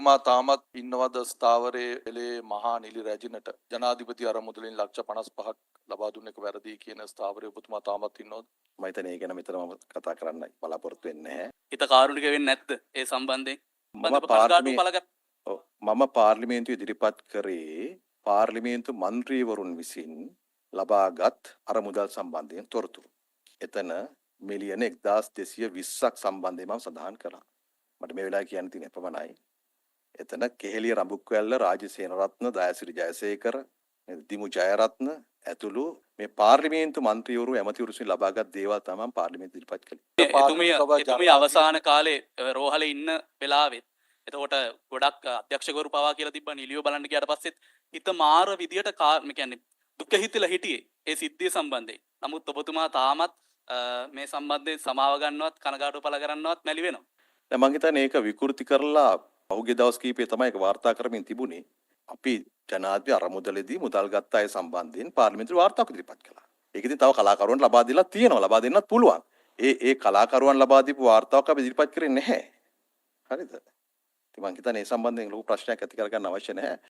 ඔබතුමා තාමත් ඉන්නවද ස්ථාවරයේ එලේ මහා නිලි රැජිනට ජනාධිපති අරමුදලින් ලක්ෂ 55ක් ලබා දුන්න එක වැරදි කියන ස්ථාවරයේ ඔබතුමා තාමත් ඉන්නවද? මම හිතන්නේ ඒ ගැන මෙතනම කතා කරන්න බලාපොරොත්තු වෙන්නේ නැහැ. හිත කාරුණික වෙන්නේ නැද්ද ඒ සම්බන්ධයෙන්? මම පාර්ලිමේන්තුවේ ඉදිරිපත් කරේ පාර්ලිමේන්තු මන්ත්‍රීවරුන් විසින් ලබාගත් අරමුදල් සම්බන්ධයෙන් තොරතුරු. එතන මිලියන 1220ක් සම්බන්ධයෙන් මම සඳහන් කළා. මට මේ වෙලාවේ කියන්න තියෙන ප්‍රමාණයි. එතන කෙහෙලිය රඹුක්වැල්ල රාජසේනරත්න දයාසිරි ජයසේකර දිමු ජයරත්න ඇතුළු මේ පාර්ලිමේන්තු මන්ත්‍රීවරු ඇමතිවරු විසින් ලබාගත් දේවල් තමයි පාර්ලිමේන්තුව ඉදිරිපත් කළේ. එතුමිය අවසාන කාලේ රෝහලේ ඉන්න වෙලාවෙත් එතකොට ගොඩක් අධ්‍යක්ෂකවරු පවා කියලා තිබ්බා නිලියෝ බලන්න ගියාට පස්සෙත් හිත මාර විදියට මේ කියන්නේ දුක හිතලා හිටියේ ඒ සිද්ධිය සම්බන්ධයෙන්. නමුත් ඔබතුමා තාමත් මේ සම්බන්ධයෙන් සමාව ගන්නවත් කනගාටු පළ කරන්නවත් මැලි වෙනවා. දැන් මම හිතන්නේ ඒක විකෘති කරලා පහුගිය දවස් කීපේ තමයි ඒක වාර්තා කරමින් තිබුණේ. අපි ජනාධිපති අරමුදලේදී මුදල් ගත්ත අය සම්බන්ධයෙන් පාර්ලිමේන්තුවේ වාර්තාවක් ඉදිරිපත් කළා. ඒක ඉතින් තව කලාකරුවන්ට ලබා දීලා තියෙනවා. ලබා දෙන්නත් පුළුවන්. ඒ කලාකරුවන් ලබා දීපු වාර්තාවක් අපි ඉදිරිපත් කරේ නැහැ. හරිද? ඉතින් මම හිතන්නේ ඒ සම්බන්ධයෙන් ලොකු ප්‍රශ්නයක් ඇති කරගන්න අවශ්‍ය නැහැ.